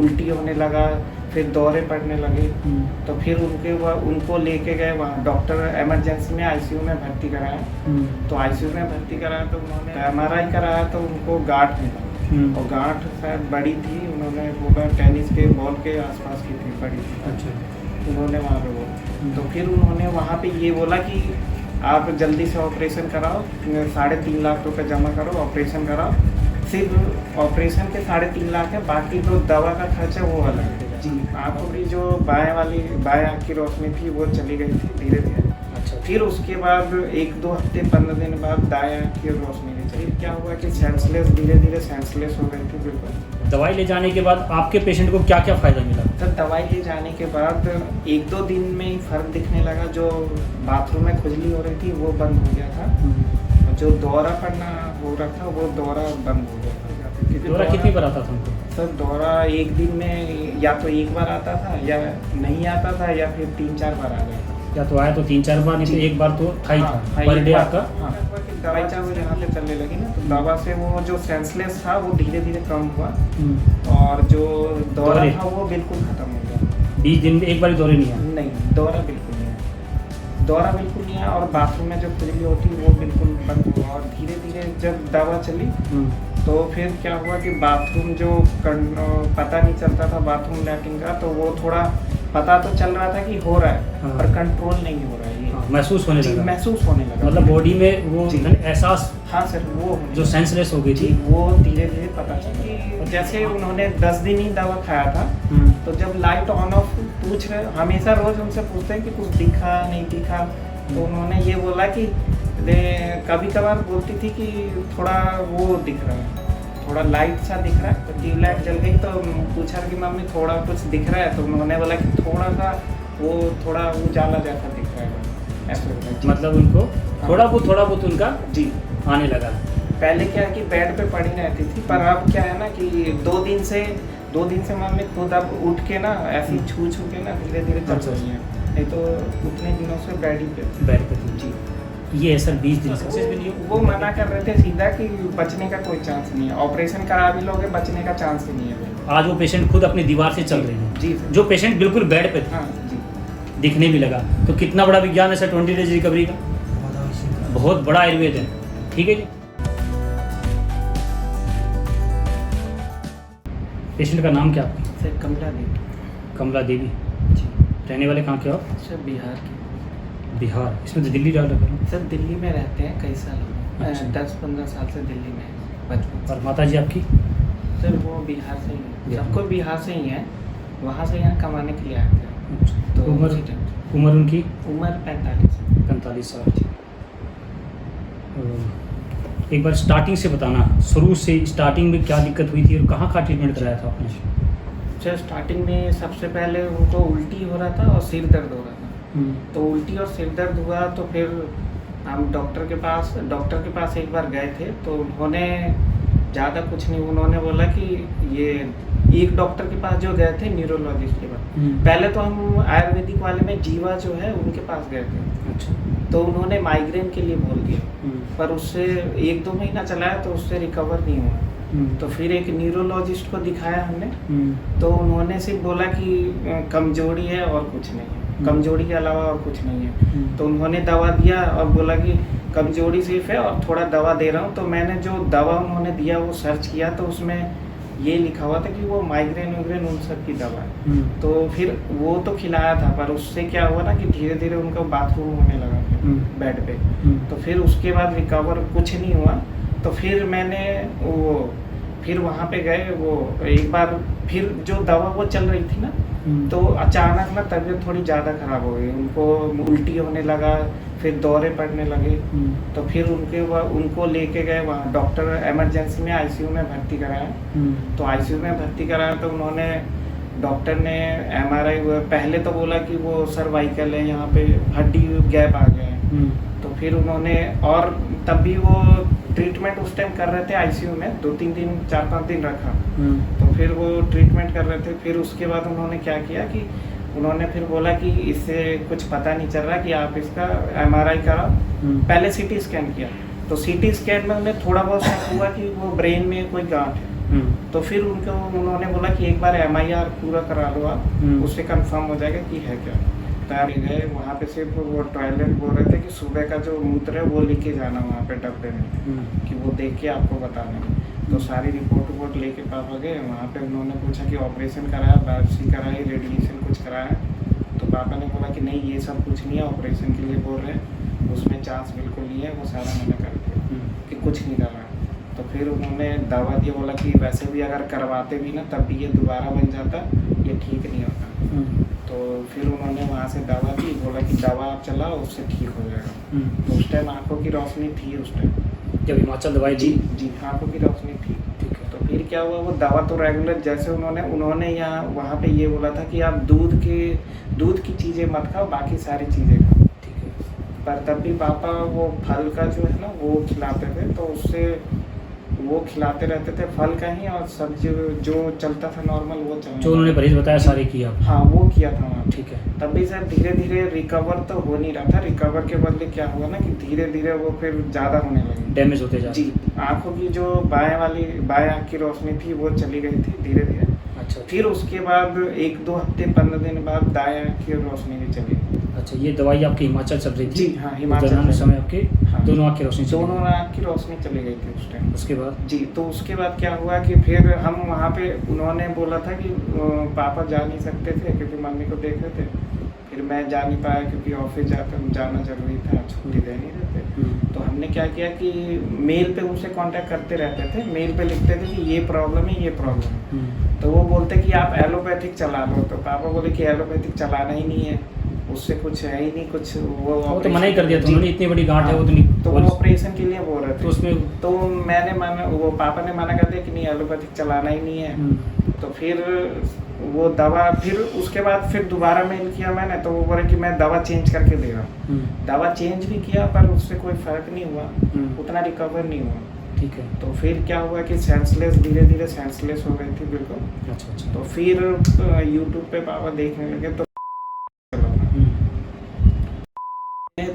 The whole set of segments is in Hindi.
उल्टी होने लगा, फिर दौरे पड़ने लगे। तो फिर उनको लेके गए वहाँ, डॉक्टर इमरजेंसी में आईसीयू में भर्ती कराया। तो आईसीयू में भर्ती कराया तो उन्होंने एमआरआई कराया तो उनको गांठ मिला, और गांठ शायद बड़ी थी, उन्होंने बोला टेनिस के बॉल के आसपास की थी, बड़ी थी। अच्छा। उन्होंने वहाँ पे बोला, तो फिर उन्होंने वहाँ पे ये बोला कि आप जल्दी से ऑपरेशन कराओ, 3.5 लाख रुपए जमा करो, ऑपरेशन कराओ। सिर्फ ऑपरेशन के 3.5 लाख है, बाकी जो दवा का खर्चा वो अलग है। जी, आँखों की जो बाएं आँख की रोशनी थी वो चली गई थी धीरे धीरे। अच्छा। फिर उसके बाद 1-2 हफ्ते 15 दिन बाद दाएं आँख की रोशनी नहीं चली। क्या हुआ कि सेंसलेस, धीरे धीरे सेंसलेस हो गई थी बिल्कुल। दवाई ले जाने के बाद आपके पेशेंट को क्या क्या फ़ायदा मिला? तब दवाई ले जाने के बाद 1-2 दिन में ही फर्क दिखने लगा। जो बाथरूम में खुजली हो रही थी वो बंद हो गया था, जो दौरा पड़ना हो रहा था वो दौरा बंद हो गया था। दौरा कितनी बार आता था उनको? सर दौरा एक दिन में या तो एक बार आता था, या नहीं आता था, या फिर 3-4 बार आ जाता था। या तो आया तो 3-4 बार, नहीं तो एक बार तो था ही था पर डे आपका। हाँ, दवाई चाहे जहाँ से चलने लगी ना, तो दवा से वो जो सेंसलेस था वो धीरे धीरे कम हुआ, और जो दौरा था वो बिल्कुल खत्म हो गया। 20 दिन में एक बार दौरे नहीं आया? नहीं, दौरा बिल्कुल नहीं आया, दौरा बिल्कुल नहीं आया। और बाथरूम में जो खुजली होती वो बिल्कुल बंद हुआ। और धीरे धीरे जब दवा चली तो फिर क्या हुआ कि बाथरूम जो पता नहीं चलता था बाथरूम लैट्रिन का, तो वो थोड़ा पता तो चल रहा था कि हो रहा है, हाँ। पर कंट्रोल नहीं हो रहा है। ये महसूस होने लगा? महसूस होने लगा, मतलब बॉडी में वो एहसास। हाँ सर, वो जो सेंसलेस हो गई जी, थी वो धीरे धीरे पता चला। जैसे उन्होंने 10 दिन ही दवा खाया था, तो जब लाइट ऑन ऑफ पूछ रहे, हमेशा रोज उनसे पूछते हैं कि कुछ दिखा नहीं दिखा, तो उन्होंने ये बोला कि कभी कभार बोलती थी कि थोड़ा वो दिख रहा है, थोड़ा लाइट सा दिख रहा है। तो ट्यूबलाइट जल गई तो पूछा कि मम्मी थोड़ा कुछ दिख रहा है, तो उन्होंने बोला कि थोड़ा सा वो थोड़ा उजाला जैसा दिख रहा है, ऐसे होता है। मतलब उनको थोड़ा बहुत उनका जी आने लगा। पहले क्या है कि बेड पे पड़ी रहती थी, पर अब क्या है ना कि 2 दिन से मम्मी खुद अब उठ के ना ऐसे ही छू के ना धीरे धीरे चल रही है, नहीं तो उतने दिनों से बेड पे थी। जी, ये है सर 20 दिन सक्सेस भी नहीं वो मना कर रहे थे सीधा कि बचने का कोई चांस नहीं है, ऑपरेशन करा भी लोगे बचने का चांस ही नहीं है। आज वो पेशेंट खुद अपनी दीवार से चल रहे हैं। जी जो पेशेंट बिल्कुल बेड पे था, हाँ जी, दिखने भी लगा। तो कितना बड़ा विज्ञान है सर 20 डेज रिकवरी का, बहुत बड़ा आयुर्वेद है। ठीक है जी। पेशेंट का नाम क्या आपका? सर कमला देवी। कमला देवी जी। रहने वाले कहाँ के हो? सर बिहार के। बिहार, इसमें तो दिल्ली डाल रखा। सर दिल्ली में रहते हैं कई साल, अच्छा। 10-15 साल से दिल्ली में है, बचपन। और माता जी आपकी? सर वो बिहार से ही है, बिहार। सबको बिहार से ही है, वहाँ से यहाँ कमाने के लिए आए थे। तो उम्र उसी टाइम उम्र उनकी? उम्र 45 साल। एक बार स्टार्टिंग से बताना, शुरू से स्टार्टिंग में क्या दिक्कत हुई थी और कहाँ ट्रीटमेंट कराया था आपने? सर स्टार्टिंग में सबसे पहले उनको उल्टी हो रहा था और सिर दर्द हो रहा था। तो उल्टी और सिर दर्द हुआ तो फिर हम डॉक्टर के पास एक बार गए थे, तो उन्होंने ज़्यादा कुछ नहीं, उन्होंने बोला कि ये एक डॉक्टर के पास जो गए थे न्यूरोलॉजिस्ट के पास, पहले तो हम आयुर्वेदिक वाले में जीवा जो है उनके पास गए थे। अच्छा। तो उन्होंने माइग्रेन के लिए बोल दिया, पर उससे 1-2 महीना चलाया तो उससे रिकवर नहीं हुआ। तो फिर एक न्यूरोलॉजिस्ट को दिखाया हमने, तो उन्होंने सिर्फ बोला कि कमजोरी है और कुछ नहीं है, कमजोरी के अलावा और कुछ नहीं है। तो उन्होंने दवा दिया और बोला कि कमजोरी सिर्फ है और थोड़ा दवा दे रहा हूँ। तो मैंने जो दवा उन्होंने दिया वो सर्च किया, तो उसमें ये लिखा हुआ था कि वो माइग्रेन उन सब की दवा है। तो फिर वो तो खिलाया था, पर उससे क्या हुआ ना कि धीरे धीरे उनका बाथरूम होने लगा बेड पे। तो फिर उसके बाद रिकवर कुछ नहीं हुआ। तो फिर मैंने फिर वहाँ पे गए, वो एक बार फिर जो दवा वो चल रही थी ना, तो अचानक ना तबीयत थोड़ी ज़्यादा ख़राब हो गई, उनको उल्टी होने लगा, फिर दौरे पड़ने लगे। तो फिर उनको लेके गए वहाँ, डॉक्टर इमरजेंसी में आईसीयू में भर्ती कराया। तो आईसीयू में भर्ती कराया तो उन्होंने, डॉक्टर ने एमआरआई, पहले तो बोला कि वो सर्वाइकल है, यहाँ पे हड्डी गैप आ गया है। तो फिर उन्होंने, और तब भी वो ट्रीटमेंट उस टाइम कर रहे थे आईसीयू में, 2-3 दिन 4-5 दिन रखा। तो फिर वो ट्रीटमेंट कर रहे थे। फिर उसके बाद उन्होंने क्या किया कि उन्होंने फिर बोला कि इससे कुछ पता नहीं चल रहा कि आप इसका एमआरआई कराओ। पहले सीटी स्कैन किया, तो सीटी स्कैन में उन्हें थोड़ा बहुत शक हुआ कि वो ब्रेन में कोई गांठ है। तो फिर उन्होंने बोला कि एक बार MIR पूरा करा लो आप, उससे कंफर्म हो जाएगा कि है क्या। तो आप गए वहाँ पे, सिर्फ वो टॉयलेट बोल रहे थे कि सुबह का जो मूत्र है वो लेके जाना वहाँ पे डब्बे में, कि वो देख के आपको बताना। तो सारी रिपोर्ट लेके पापा गए वहाँ पे। उन्होंने पूछा कि ऑपरेशन कराया, बायोप्सी कराई, रेडिएशन कुछ कराया। तो पापा ने बोला कि नहीं, ये सब कुछ नहीं है, ऑपरेशन के लिए बोल रहे हैं, उसमें चांस बिल्कुल नहीं है। वो सारा मना कर दिया कि कुछ नहीं कर रहा। तो फिर उन्होंने दवा दिया, बोला कि वैसे भी अगर करवाते भी ना तब भी ये दोबारा बन जाता, ये ठीक नहीं होता। तो फिर उन्होंने वहाँ से दवा दी, बोला कि दवा आप चलाओ, उससे ठीक हो जाएगा। तो उस टाइम आँखों की रोशनी थी, उस टाइम जब हिमाचल दवाई दी। जी आँखों की रोशनी थी। ठीक है। तो फिर क्या हुआ, वो दवा तो रेगुलर, जैसे उन्होंने यहाँ वहाँ पे ये बोला था कि आप दूध की चीज़ें मत खाओ, बाकी सारी चीज़ें खाओ। ठीक है। पर तब भी पापा वो फल का जो है ना वो खिलाते थे, तो उससे वो खिलाते रहते थे फल का ही, और सब्जी जो चलता था नॉर्मल वो चलता। जो उन्होंने परहेज बताया सारे किया। हाँ वो किया था वहाँ। ठीक है। तब भी सर धीरे धीरे रिकवर तो हो नहीं रहा था। रिकवर के बदले क्या हुआ ना कि धीरे धीरे वो फिर ज़्यादा होने लगी, डैमेज होते जा। जी आँखों की जो बाएं आँख की रोशनी थी वो चली गई थी धीरे धीरे। अच्छा। फिर उसके बाद 1-2 हफ्ते 15 दिन बाद दाएं आँख की रोशनी भी चली गई। अच्छा, ये दवाई आपकी हिमाचल चल रही थी? जी हाँ, हिमाचल उस समय आपकी हाँ, दोनों आँख की रोशनी चली दोनों गई। आँख की रोशनी चली गई थी उस टाइम। उसके बाद जी, तो उसके बाद क्या हुआ कि फिर हम वहाँ पे, उन्होंने बोला था कि पापा जा नहीं सकते थे क्योंकि मम्मी को देख रहे थे। फिर मैं जा नहीं पाया क्योंकि ऑफिस जाना जरूरी था, छुट्टी दे नहीं रहे थे। तो हमने क्या किया कि मेल पे उनसे कांटेक्ट करते रहते थे, मेल पे लिखते थे कि ये प्रॉब्लम है, ये प्रॉब्लम है। तो वो बोलते कि आप एलोपैथिक चला लो। तो पापा बोले कि एलोपैथिक चलाना ही नहीं है, उससे कुछ है ही नहीं कुछ। वो तो मना ही कर दिया था उन्होंने, इतनी बड़ी गांठ है वो तो नहीं। तो वो ऑपरेशन के लिए बोल रहे थे। तो उसमें तो मैंने माना, वो पापा ने मना कर दिया कि नहीं एलोपैथिक चलाना ही नहीं है। तो फिर वो दवा, फिर उसके बाद फिर दोबारा मेल किया मैंने, तो वो बोले कि मैं दवा चेंज करके दे रहा हूँ। दवा चेंज भी किया पर उससे कोई फर्क नहीं हुआ, उतना रिकवर नहीं हुआ। ठीक है। तो फिर क्या हुआ कि सेंसलेस, धीरे धीरे सेंसलेस हो गई थी बिल्कुल। अच्छा। तो फिर यूट्यूब पे पापा देखने लगे,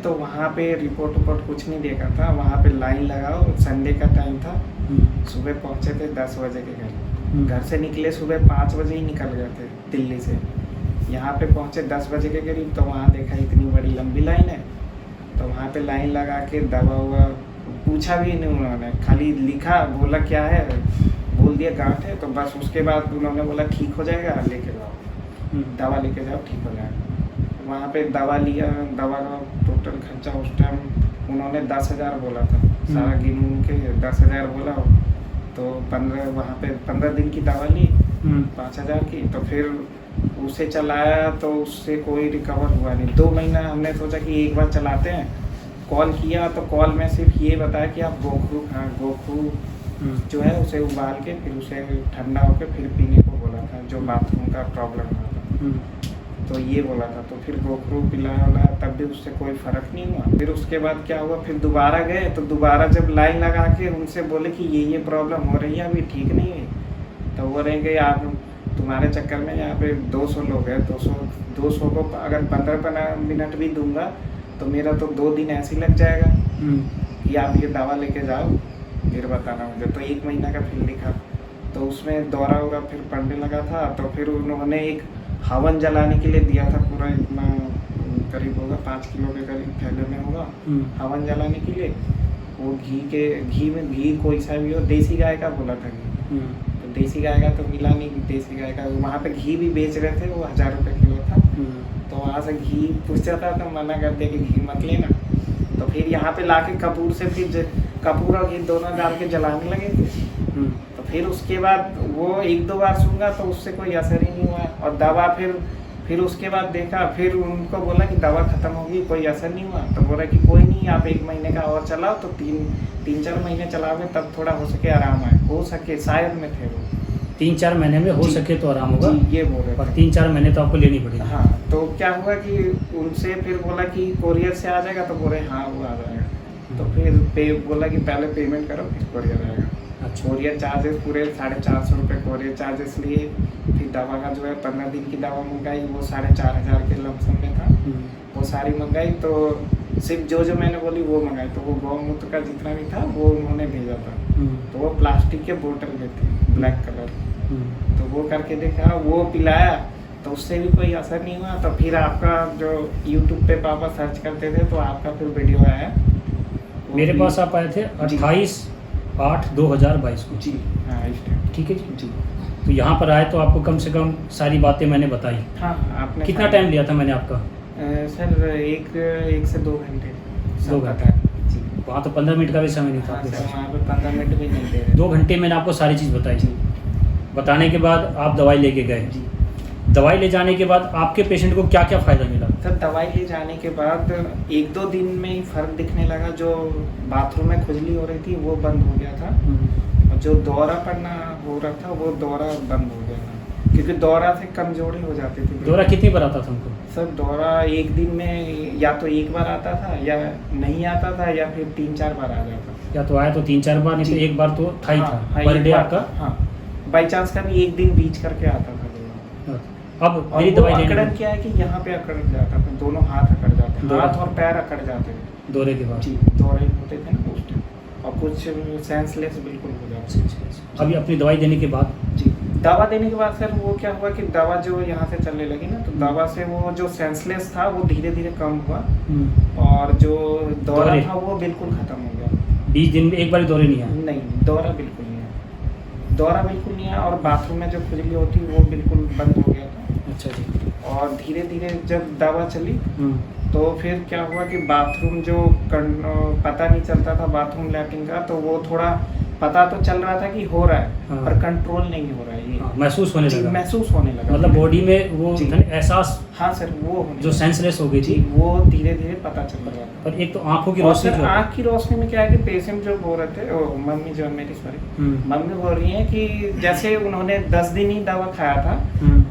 तो वहाँ पे रिपोर्ट कुछ नहीं देखा था। वहाँ पे लाइन लगाओ, संडे का टाइम था। सुबह पहुँचे थे 10 बजे के घर से निकले सुबह 5 बजे ही निकल गए थे दिल्ली से। यहाँ पे पहुँचे 10 बजे के करीब, तो वहाँ देखा इतनी बड़ी लंबी लाइन है। तो वहाँ पे लाइन लगा के दवा हुआ पूछा भी नहीं उन्होंने, खाली लिखा, बोला क्या है, बोल दिया गांठ है। तो बस उसके बाद उन्होंने बोला ठीक हो जाएगा, लेके जाओ दवा, लेके जाओ ठीक हो जाएगा। वहाँ पे दवा लिया, दवा का टोटल खर्चा उस टाइम उन्होंने 10,000 बोला था, सारा गिन के 10,000 बोला। तो 15 दिन की दवा ली 5,000 की। तो फिर उसे चलाया तो उससे कोई रिकवर हुआ नहीं। 2 महीना हमने सोचा कि एक बार चलाते हैं। कॉल किया तो कॉल में सिर्फ ये बताया कि आप गोखरू जो है उसे उबाल के फिर उसे ठंडा होकर फिर पीने को बोला था, जो बाथरूम का प्रॉब्लम हुआ था। तो ये बोला था। तो फिर गोखरू पिलाया, तब भी उससे कोई फ़र्क नहीं हुआ। फिर उसके बाद क्या हुआ, फिर दोबारा गए। तो दोबारा जब लाइन लगा के उनसे बोले कि ये प्रॉब्लम हो रही है, अभी ठीक नहीं हुई। तो वो रहेंगे, आप तुम्हारे चक्कर में यहाँ पे 200 लोग हैं, 200 को अगर 15 मिनट भी दूंगा तो मेरा तो 2 दिन ऐसे ही लग जाएगा कि आप ये दवा लेके जाओ फिर बताना मुझे। तो 1 महीना का फिर लिखा। तो उसमें दौरा होगा फिर पड़ने लगा था। तो फिर उन्होंने एक हवन जलाने के लिए दिया था, पूरा इतना करीब होगा 5 किलो के करीब थैले में होगा हवन जलाने के लिए। वो घी कोई सा भी हो, देसी गाय का बोला था घी। तो देसी गाय का तो मिला नहीं, देसी गाय का वहाँ पे घी भी बेच रहे थे, वो 1000 रुपये किलो था। तो वहाँ से घी पूछता था तो मना करते कि घी मत लेना। तो फिर यहाँ पे लाके कपूर से फिर कपूर और घी दोनों डाल के जलाने लगे थे। तो फिर उसके बाद वो 1-2 बार सूंघा तो उससे कोई असर ही नहीं हुआ। और दवा फिर उसके बाद देखा, फिर उनको बोला कि दवा ख़त्म होगी, कोई असर नहीं हुआ। तो बोला कि कोई नहीं, आप 1 महीने का और चलाओ। तो 3-4 महीने चलाओगे तब थोड़ा हो सके आराम आए, हो सके शायद में थे वो 3-4 महीने में हो सके तो आराम होगा। ये बोल रहे और 3-4 महीने तो आपको लेनी पड़ेगी। हाँ। तो क्या हुआ कि उनसे फिर बोला कि कोरियर से आ जाएगा, तो बोले हाँ वो आ जाएगा। तो फिर बोला कि पहले पेमेंट करो फिर कोरियर आएगा। अच्छा। कोरियर चार्जेस पूरे 450 रुपये कोरियर चार्जेस लिए। फिर दवा का जो है 15 दिन की दवा मंगाई, वो 4,500 के लमसम में था। वो सारी मंगाई। तो सिर्फ जो मैंने बोली वो मंगाई। तो वो गौमूत्र का जितना भी था वो उन्होंने भेजा था। तो वो प्लास्टिक के बोतल में थी ब्लैक कलर, तो वो करके देखा, वो पिलाया तो उससे भी कोई असर नहीं हुआ। तो फिर आपका जो यूट्यूब पे पापा सर्च करते थे तो आपका फिर वीडियो आया। मेरे पास आप आए थे 28/8/2022 को। जी हाँ, इस टाइम। ठीक है जी। जी तो यहाँ पर आए तो आपको कम से कम सारी बातें मैंने बताई। हाँ, आपने कितना टाइम लिया था मैंने आपका? सर एक से 2 घंटे। 2 घंटे? जी। वहाँ तो 15 मिनट का भी समय नहीं था हाँ आपके सर, पास। वहाँ पे 15 मिनट भी नहीं दे रहे। 2 घंटे मैंने आपको सारी चीज़ बताई। जी बताने के बाद आप दवाई लेके गए। जी। दवाई ले जाने के बाद आपके पेशेंट को क्या क्या फ़ायदा मिला? सर दवाई ले जाने के बाद 1-2 दिन में ही फ़र्क दिखने लगा। जो बाथरूम में खुजली हो रही थी वो बंद हो गया था, और जो दौरा पड़ना हो रहा था वो दौरा बंद हो गया था, क्योंकि दौरा से कमजोरी हो जाती थी। दौरा कितनी बार आता था हमको? सर दौरा एक दिन में या तो एक बार आता था, या नहीं आता था, या फिर 3-4 बार आ जाता था। या तो आया तो 3-4 बार, नहीं तो एक बार तो था ही हाँ, था हाँ, पर एक डे बार आपका। हाँ, बाई चांस का भी एक दिन बीच करके आता था दौरा। अब और मेरी वो दवाई लेने अकड़न क्या है कि यहाँ पे अकड़ जाता था, दोनों हाथ अकड़ जाते, दौरा- हाथ और पैर अकड़ जाते थे। दौरे के बाद। जी, दौरे होते थे ना उस टाइम, और कुछ सेंसलेस बिल्कुल हो जाते थे। अभी अपनी दवाई देने के बाद जी, दवा देने के बाद सर वो क्या हुआ कि दवा जो यहाँ से चलने लगी ना, तो दवा से वो जो सेंसलेस था वो धीरे धीरे कम हुआ, और जो दौरा दौरे? था वो बिल्कुल खत्म हो गया। 20 दिन में एक बार दौरे नहीं आए? नहीं, दौरा बिल्कुल नहीं आया, दौरा बिल्कुल नहीं आया, और बाथरूम में जो खुजली होती वो बिल्कुल बंद हो गया था। अच्छा जी। और धीरे धीरे जब दवा चली तो फिर क्या हुआ कि बाथरूम जो पता नहीं चलता था बाथरूम लैट्रिन का, तो वो थोड़ा पता तो चल रहा था कि हो रहा है, हाँ। पर कंट्रोल नहीं हो रहा है ये। हाँ, महसूस होने जी, लगा। महसूस होने लगा, मतलब बॉडी में वो जी। एहसास हाँ सर, वो होने जो लगा। सेंसलेस हो गई जी, थी। वो धीरे धीरे पता चल रहा था। पर एक तो आंखों की और रोशनी सर जो आँख की रोशनी में क्या है कि पेशेंट जो बोल रहे थे, मम्मी जो मेरी सॉरी मम्मी बोल रही है कि जैसे उन्होंने 10 दिन ही दवा खाया था,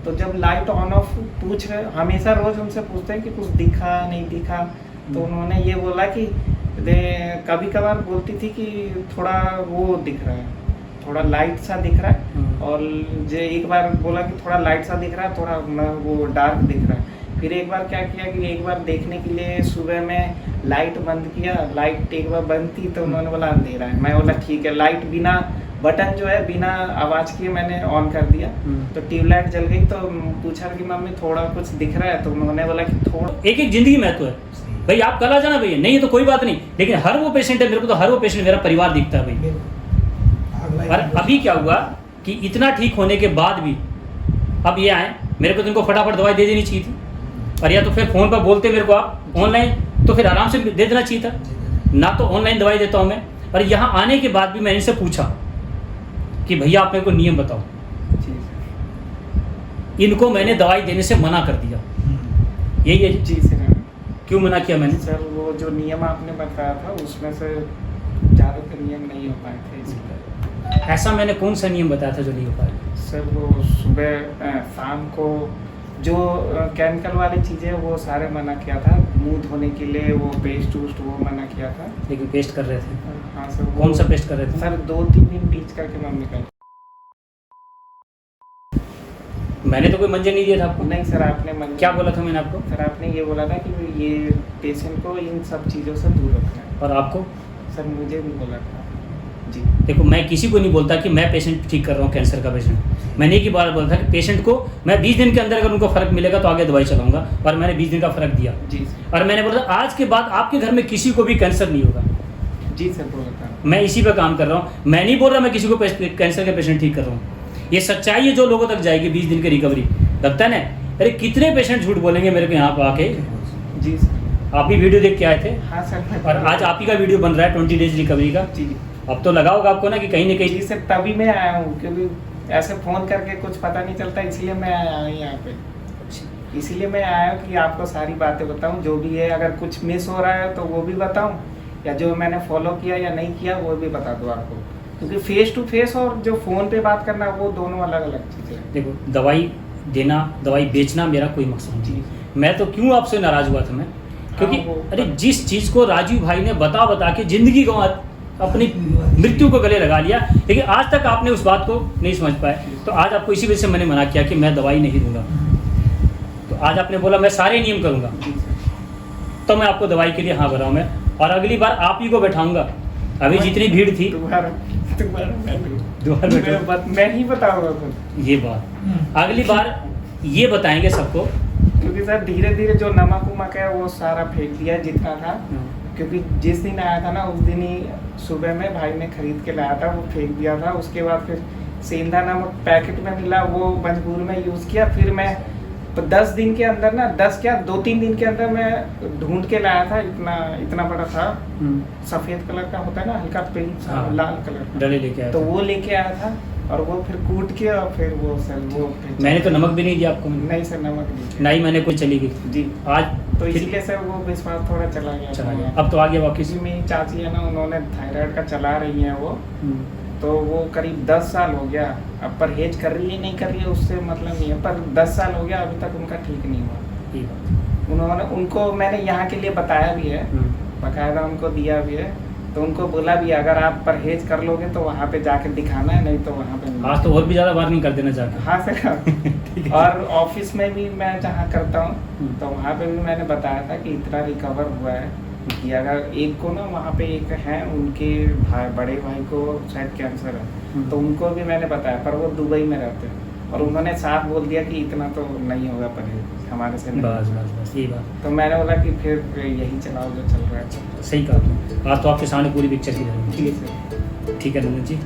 तो जब लाइट ऑन ऑफ पूछ रहे, हमेशा रोज उनसे पूछते हैं कि कुछ दिखा नहीं दिखा, तो उन्होंने ये बोला कि कभी कभार बोलती थी कि थोड़ा वो दिख रहा है, थोड़ा लाइट सा दिख रहा है, और जो एक बार बोला कि थोड़ा लाइट सा दिख रहा है, थोड़ा वो डार्क दिख रहा है। फिर एक बार क्या किया कि एक बार देखने के लिए सुबह में लाइट बंद किया, लाइट एक बार बंद थी तो उन्होंने बोला अंधेरा है। मैं बोला ठीक है, लाइट बिना बटन जो है बिना आवाज़ किए मैंने ऑन कर दिया, तो ट्यूबलाइट जल गई। तो पूछा कि मम्मी थोड़ा कुछ दिख रहा है, तो उन्होंने बोला कि थोड़ा। एक एक जिंदगी महत्व है भाई, आप कल आ जाना भैया, नहीं है तो कोई बात नहीं, लेकिन हर वो पेशेंट है, मेरे को तो हर वो पेशेंट मेरा परिवार दिखता है भाई। और अभी क्या हुआ कि इतना ठीक होने के बाद भी अब ये आए, मेरे को तो इनको फटाफट दवाई दे देनी चाहिए थी, और या तो फिर फ़ोन पर बोलते मेरे को आप ऑनलाइन, तो फिर आराम से दे देना चाहिए था। ना तो ऑनलाइन दवाई देता हूँ मैं, और यहाँ आने के बाद भी मैंने इनसे पूछा कि भैया आप मेरे को नियम बताओ। इनको मैंने दवाई देने से मना कर दिया। यही है जी सर। क्यों मना किया मैंने? सर वो जो नियम आपने बताया था उसमें से ज़्यादातर नियम नहीं हो पाए थे, इसलिए। ऐसा मैंने कौन सा नियम बताया था जो नहीं हो पाया? सर वो सुबह शाम को जो केमिकल वाली चीज़ें वो सारे मना किया था, मुंह धोने के लिए वो पेस्ट वूस्ट वो मना किया था। लेकिन पेस्ट कर रहे थे? हाँ सर। कौन सा पेस्ट कर रहे थे? सर 2-3 दिन बीच करके मम्मी का। मैंने तो कोई मंजन नहीं दिया था आपको। नहीं सर, आपने मंजन क्या बोला था मैंने आपको? सर आपने ये बोला था कि ये पेशेंट को इन सब चीज़ों से दूर रखना है। और आपको? सर मुझे भी बोला था। जी देखो, मैं किसी को नहीं बोलता कि मैं पेशेंट ठीक कर रहा हूँ, कैंसर का पेशेंट। मैंने एक ही बार बोला था कि पेशेंट को मैं 20 दिन के अंदर अगर उनको फ़र्क मिलेगा तो आगे दवाई चलाऊंगा, और मैंने 20 दिन का फ़र्क दिया। जी और मैंने बोला आज के बाद आपके घर में किसी को भी कैंसर नहीं होगा। जी सर, बोला था। मैं इसी पे काम कर रहा हूँ। मैं नहीं बोल रहा मैं किसी को कैंसर के पेशेंट ठीक कर रहा हूँ, ये सच्चाई है जो लोगों तक जाएगी। 20 दिन की रिकवरी लगता है ना। अरे कितने पेशेंट झूठ बोलेंगे मेरे को यहाँ पर आके। जी सर। आप ही वीडियो देख के आए थे। हाँ सर। और आज आप ही का वीडियो बन रहा है 20 डेज रिकवरी का। जी अब तो लगा होगा आपको ना कि कहीं ना जी कहीं। सर, तभी मैं आया हूँ क्योंकि ऐसे फ़ोन करके कुछ पता नहीं चलता, इसलिए मैं आया हूँ यहाँ पे। इसीलिए मैं आया हूँ कि आपको सारी बातें बताऊँ जो भी है। अगर कुछ मिस हो रहा है तो वो भी बताऊँ, या जो मैंने फॉलो किया या नहीं किया वो भी बता दूँ आपको, क्योंकि फेस टू फेस और जो फ़ोन पे बात करना वो दोनों अलग अलग चीज़ें हैं। देखो, दवाई देना, दवाई बेचना मेरा कोई मकसद नहीं। मैं तो क्यों आपसे नाराज़ हुआ था मैं, क्योंकि अरे जिस चीज़ को राजीव भाई ने बता के ज़िंदगी को अपनी मृत्यु को गले लगा लिया, लेकिन आज तक आपने उस बात को नहीं समझ पाए। तो आज आपको इसी वजह से मैंने मना किया कि मैं दवाई नहीं दूंगा। तो आज आपने बोला मैं सारे नियम करूंगा, तो मैं आपको दवाई के लिए हाँ भरा हूँ मैं। और अगली बार आप ही को बैठाऊंगा। अभी जितनी भीड़ थी, मैं ही बताऊंगा खुद। ये बात अगली बार ये बताएंगे सबको। क्योंकि सर धीरे धीरे जो नमक उमक है वो सारा फेंक दिया जितना था, क्योंकि जिस दिन आया था ना उस दिन ही सुबह में भाई ने खरीद के लाया था, वो फेंक दिया था। उसके बाद फिर सेंधा नमक पैकेट में मिला, वो मजबूर में यूज़ किया। फिर मैं 10 दिन के अंदर ना 2-3 दिन के अंदर मैं ढूंढ के लाया था, इतना बड़ा था, सफ़ेद कलर का होता है ना, हल्का पिंक लाल कलर का, डले लेके आया तो वो लेके आया था। और वो फिर कूट के और फिर वो सर वो मैंने तो नमक भी नहीं दिया आपको। नहीं सर, नमक नहीं। नहीं मैंने कोई चली गई जी आज, तो इसीलिए सर वो विश्वास थोड़ा चला गया। अब तो आ गया वापस। किसी मेरी चाची है ना, उन्होंने थायराइड का चला रही हैं वो, तो वो करीब 10 साल हो गया। अब परहेज कर रही है नहीं कर रही है उससे मतलब नहीं है, पर 10 साल हो गया अभी तक उनका ठीक नहीं हुआ। उनको मैंने यहाँ के लिए बताया भी है, बाकायदा उनको दिया भी है, तो उनको बोला भी अगर आप परहेज कर लोगे तो वहाँ पे जाके दिखाना है, नहीं तो वहाँ पे आज तो और भी ज़्यादा वार्निंग कर देना चाहते। हाँ सर और ऑफिस में भी मैं जहाँ करता हूँ तो वहाँ पे भी मैंने बताया था कि इतना रिकवर हुआ है कि अगर एक को ना वहाँ पे एक है उनके बड़े भाई को शायद कैंसर है, तो उनको भी मैंने बताया, पर वो दुबई में रहते हैं और उन्होंने साफ बोल दिया कि इतना तो नहीं होगा परहेज हमारे से। बस यही बात। तो मैंने बोला कि फिर यही चलाओ जो चल रहा है। सही कहा। आज तो आपके सामने पूरी पिक्चर की रहेगी। ठीक है सर। ठीक है नंदन जी।